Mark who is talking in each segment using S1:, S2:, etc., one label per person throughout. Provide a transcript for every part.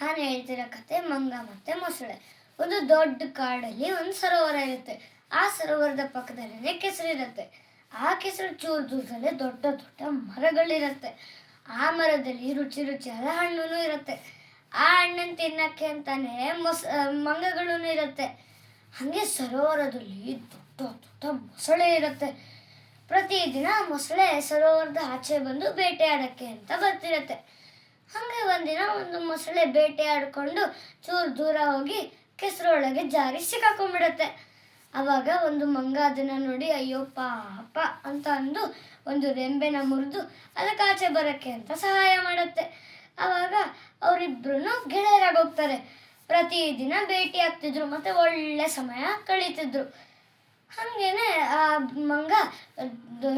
S1: ನಾನು ಹೇಳ್ತಿರೋ ಕತೆ ಮಂಗ ಮತ್ತೆ ಮೊಸಳೆ. ಒಂದು ದೊಡ್ಡ ಕಾಡಲ್ಲಿ ಒಂದು ಸರೋವರ ಇರುತ್ತೆ. ಆ ಸರೋವರದ ಪಕ್ಕದಲ್ಲೇ ಕೆಸರು ಇರುತ್ತೆ. ಆ ಕೆಸರು ಚೂರು ದೂರದಲ್ಲೇ ದೊಡ್ಡ ದೊಡ್ಡ ಮರಗಳಿರುತ್ತೆ. ಆ ಮರದಲ್ಲಿ ರುಚಿ ರುಚಿಯಾದ ಹಣ್ಣು ಇರುತ್ತೆ. ಆ ಹಣ್ಣನ್ನು ತಿನ್ನಕ್ಕೆ ಅಂತಾನೆ ಮಂಗಗಳೂ ಇರುತ್ತೆ. ಹಾಗೆ ಸರೋವರದಲ್ಲಿ ದೊಡ್ಡ ದೊಡ್ಡ ಮೊಸಳೆ ಇರುತ್ತೆ. ಪ್ರತಿದಿನ ಮೊಸಳೆ ಸರೋವರದ ಆಚೆ ಬಂದು ಬೇಟೆಯಾಡಕ್ಕೆ ಅಂತ ಬರ್ತಿರತ್ತೆ. ಹಾಗೆ ಒಂದಿನ ಒಂದು ಮೊಸಳೆ ಬೇಟೆ ಆಡ್ಕೊಂಡು ಚೂರು ದೂರ ಹೋಗಿ ಕೆಸರೊಳಗೆ ಜಾರಿ ಸಿಕ್ಕಾಕೊಂಡ್ಬಿಡತ್ತೆ. ಆವಾಗ ಒಂದು ಮಂಗ ಅದನ್ನು ನೋಡಿ ಅಯ್ಯೋ ಪಾಪ ಅಂತ ಅಂದು ಒಂದು ರೆಂಬೆನ ಮುರಿದು ಅದಕ್ಕೆ ಆಚೆ ಬರೋಕ್ಕೆ ಅಂತ ಸಹಾಯ ಮಾಡುತ್ತೆ. ಆವಾಗ ಅವರಿಬ್ಬರೂ ಗೆಳೆಯರಾಗೋಗ್ತಾರೆ. ಪ್ರತಿದಿನ ಭೇಟಿ ಆಗ್ತಿದ್ರು ಮತ್ತು ಒಳ್ಳೆ ಸಮಯ ಕಳೀತಿದ್ರು. ಹಾಗೇನೆ ಆ ಮಂಗ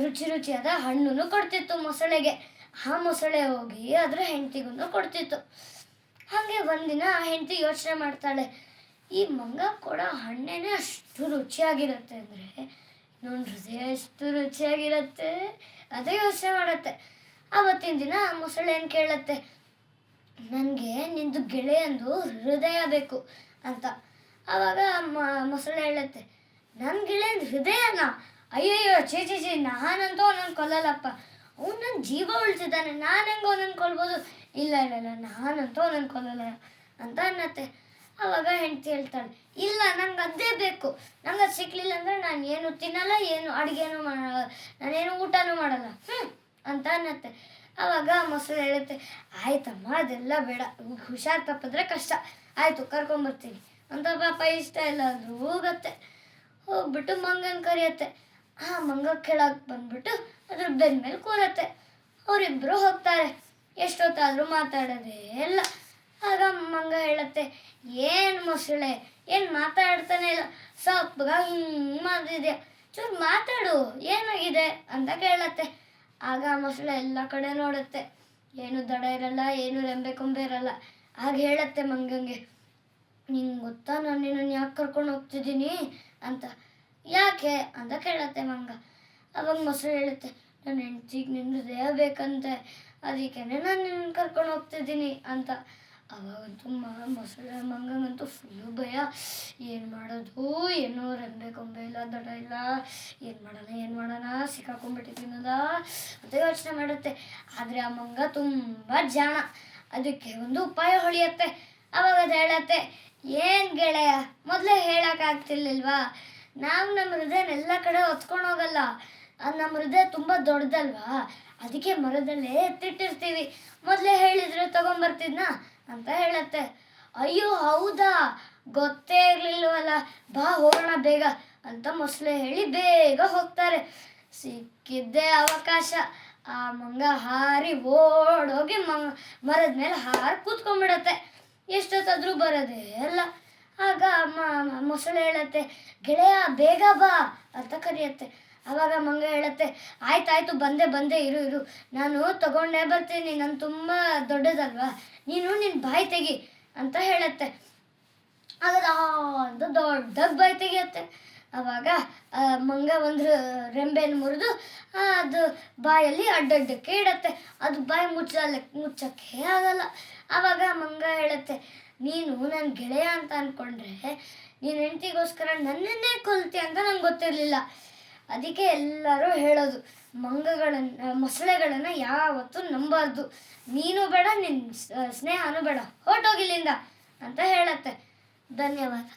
S1: ರುಚಿ ರುಚಿಯಾದ ಹಣ್ಣು ಕೊಡ್ತಿತ್ತು ಮೊಸಳೆಗೆ. ಆ ಮೊಸಳೆ ಹೋಗಿ ಅದರ ಹೆಂಡತಿಗೂ ಕೊಡ್ತಿತ್ತು. ಹಾಗೆ ಒಂದಿನ ಆ ಹೆಂಡತಿ ಯೋಚನೆ ಮಾಡ್ತಾಳೆ, ಈ ಮಂಗ ಕೊಡೋ ಹಣ್ಣೇನೆ ಅಷ್ಟು ರುಚಿಯಾಗಿರುತ್ತೆ ಅಂದರೆ ಇನ್ನೊಂದು ಹೃದಯ ಎಷ್ಟು ರುಚಿಯಾಗಿರುತ್ತೆ ಅದೇ ಯೋಚನೆ ಮಾಡುತ್ತೆ. ಆವತ್ತಿನ ದಿನ ಆ ಮೊಸಳೆ ಏನು ಕೇಳುತ್ತೆ, ನನಗೆ ನಿಂದು ಗೆಳೆಯಂದು ಹೃದಯ ಬೇಕು ಅಂತ. ಆವಾಗ ಮೊಸಳೆ ಹೇಳುತ್ತೆ, ನನ್ನ ಗೆಳೆಯಂದು ಹೃದಯನಾ? ಅಯ್ಯಯ್ಯೋ ಚೀಚಿ ನಾನಂತೂ ಅವನನ್ನು ಕೊಲ್ಲಲ್ಲಪ್ಪ, ಅವನು ನನ್ನ ಜೀವ ಉಳಿಸಿದ್ದಾನೆ, ನಾನು ಹೆಂಗೆ ಅವನನ್ನು ಕೊಲ್ಬೋದು? ಇಲ್ಲ ಇಲ್ಲ ಇಲ್ಲ ನಾನಂತೂ ಅವನನ್ನು ಕೊಲ್ಲಲ್ಲ ಅಂತ ಅನ್ನತ್ತೆ. ಆವಾಗ ಹೆಂಡತಿ ಹೇಳ್ತಾಳೆ, ಇಲ್ಲ ನಂಗೆ ಅದೇ ಬೇಕು, ನಂಗೆ ಅದು ಸಿಕ್ಕಲಿಲ್ಲ ಅಂದರೆ ನಾನು ಏನು ತಿನ್ನಲ್ಲ, ಏನು ಅಡುಗೆನೂ ಮಾಡಲ್ಲ, ನಾನೇನು ಊಟನೂ ಮಾಡಲ್ಲ ಅಂತ ಅನ್ನತ್ತೆ. ಆವಾಗ ಮೊಸಳೆ ಹೇಳುತ್ತೆ, ಆಯ್ತಮ್ಮ ಅದೆಲ್ಲ ಬೇಡ, ಹುಷಾರು ತಪ್ಪಿದ್ರೆ ಕಷ್ಟ, ಆಯಿತು ಕರ್ಕೊಂಬರ್ತೀನಿ ಅಂತ. ಪಾಪ ಇಷ್ಟ ಇಲ್ಲ ಅಂದರೂ ಹೋಗತ್ತೆ. ಹೋಗ್ಬಿಟ್ಟು ಮಂಗನ ಕರಿಯತ್ತೆ. ಆ ಮಂಗ ಕೆಳಗೆ ಬಂದ್ಬಿಟ್ಟು ಅದ್ರ ಬೆನ್ನ ಮೇಲೆ ಕೂರತ್ತೆ. ಅವರಿಬ್ಬರು ಹೋಗ್ತಾರೆ. ಎಷ್ಟೊತ್ತಾದರೂ ಮಾತಾಡೋದೇ ಇಲ್ಲ. ಆಗ ಮಂಗ ಹೇಳುತ್ತೆ, ಏನು ಮೊಸಳೆ ಏನು ಮಾತಾಡ್ತಾನೆ ಇಲ್ಲ, ಸಪ್ಪಗ ಹಿಂಗೆ ಮಾಡಿದ್ಯಾ, ಚೂರು ಮಾತಾಡು ಏನಾಗಿದೆ ಅಂತ ಕೇಳತ್ತೆ. ಆಗ ಮೊಸಳೆ ಎಲ್ಲ ಕಡೆ ನೋಡುತ್ತೆ. ಏನು ದಡ ಇರಲ್ಲ, ಏನು ರೆಂಬೆ ಕೊಂಬೆ ಇರಲ್ಲ. ಆಗ ಹೇಳತ್ತೆ ಮಂಗಂಗೆ, ನಿಂಗೆ ಗೊತ್ತಾ ನಾನು ನಿನ್ನನ್ನು ಯಾಕೆ ಕರ್ಕೊಂಡು ಹೋಗ್ತಿದ್ದೀನಿ ಅಂತ. ಯಾಕೆ ಅಂತ ಕೇಳತ್ತೆ ಮಂಗ. ಅವಾಗ ಮೊಸಳೆ ಹೇಳುತ್ತೆ, ನನ್ನ ಹೆಂಡ್ತಿಗೆ ನಿನ್ನ ಹೃದಯ ಬೇಕಂತೆ, ಅದಕ್ಕೆ ನಾನು ನಿನ್ನ ಕರ್ಕೊಂಡು ಹೋಗ್ತಿದ್ದೀನಿ ಅಂತ. ಅವಾಗಂತೂ ಮೊಸಳೆ ಮಂಗಂಗಂತೂ ಫುಲ್ಲು ಭಯ. ಏನು ಮಾಡೋದು, ಏನೋ ರೆಂಬೆ ಕೊಂಬೆ ಇಲ್ಲ, ದಡ ಇಲ್ಲ, ಏನು ಮಾಡೋಣ ಸಿಕ್ಕಾಕೊಂಡ್ಬಿಟ್ಟಿದ್ದೀನದ ಅಂತ ಯೋಚನೆ ಮಾಡುತ್ತೆ. ಆದರೆ ಆ ಮಂಗ ತುಂಬ ಜಾಣ. ಅದಕ್ಕೆ ಒಂದು ಉಪಾಯ ಹೊಳೆಯುತ್ತೆ. ಅವಾಗ ಅದು ಹೇಳತ್ತೆ, ಏನು ಗೆಳೆಯ ಮೊದಲೇ ಹೇಳೋಕ್ಕಾಗ್ತಿರ್ಲಿಲ್ವಾ, ನಾವು ನಮ್ಮ ಹೃದಯನ ಎಲ್ಲ ಕಡೆ ಹೊತ್ಕೊಂಡು ಹೋಗಲ್ಲ, ಅದು ನಮ್ಮ ಹೃದಯ ತುಂಬ ದೊಡ್ಡದಲ್ವಾ, ಅದಕ್ಕೆ ಮರದಲ್ಲೇ ಎತ್ತಿಟ್ಟಿರ್ತೀವಿ, ಮೊದಲೇ ಹೇಳಿದರೆ ತೊಗೊಂಬರ್ತಿದ್ನಾ ಅಂತ ಹೇಳತ್ತೆ. ಅಯ್ಯೋ ಹೌದಾ, ಗೊತ್ತೇ ಇರಲಿಲ್ವಲ್ಲ, ಬಾ ಹೋಗೋಣ ಬೇಗ ಅಂತ ಮೊಸಳೆ ಹೇಳಿ ಬೇಗ ಹೋಗ್ತಾರೆ. ಸಿಕ್ಕಿದ್ದೇ ಅವಕಾಶ. ಆ ಮಂಗ ಹಾರಿ ಓಡೋಗಿ ಮರದ ಮೇಲೆ ಹಾರಿ ಕೂತ್ಕೊಂಡ್ಬಿಡತ್ತೆ. ಎಷ್ಟೊತ್ತಾದರೂ ಬರೋದೇ ಅಲ್ಲ. ಆಗ ಮೊಸಳೆ ಹೇಳತ್ತೆ, ಗೆಳೆಯ ಬೇಗ ಬಾ ಅಂತ ಕರೆಯತ್ತೆ. ಆವಾಗ ಮಂಗ ಹೇಳುತ್ತೆ, ಆಯ್ತಾಯ್ತು ಬಂದೆ ಇರು, ನಾನು ತಗೊಂಡೇ ಬರ್ತೀನಿ, ನಾನು ತುಂಬ ದೊಡ್ಡದಲ್ವಾ, ನೀನು ನಿನ್ನ ಬಾಯಿ ತೆಗಿ ಅಂತ ಹೇಳುತ್ತೆ. ಆಗ ಅಂತ ದೊಡ್ಡದಾಗಿ ಬಾಯಿ ತೆಗಿಯತ್ತೆ. ಆವಾಗ ಮಂಗ ಒಂದು ರೆಂಬೆಯನ್ನು ಮುರಿದು ಅದು ಬಾಯಲ್ಲಿ ಅಡ್ಡಡ್ಡಕ್ಕೆ ಇಡತ್ತೆ. ಅದು ಬಾಯಿ ಮುಚ್ಚಕ್ಕೆ ಆಗಲ್ಲ. ಆವಾಗ ಮಂಗ ಹೇಳುತ್ತೆ, ನೀನು ನನ್ನ ಗೆಳೆಯ ಅಂತ ಅಂದ್ಕೊಂಡ್ರೆ ನೀನು ಹೆಂಡತಿಗೋಸ್ಕರ ನನ್ನನ್ನೇ ಕೊಲ್ತೀಯ ಅಂತ ನಂಗೆ ಗೊತ್ತಿರಲಿಲ್ಲ. ಅದಕ್ಕೆ ಎಲ್ಲರೂ ಹೇಳೋದು, ಮೊಸಳೆಗಳನ್ನು ಯಾವತ್ತೂ ನಂಬಾರ್ದು, ನೀನು ಬೇಡ, ನಿನ್ನ ಸ್ನೇಹನೂ ಬೇಡ, ಹೊರಟೋಗಿಲ್ಲಿಂದ ಅಂತ ಹೇಳತ್ತೆ. ಧನ್ಯವಾದ.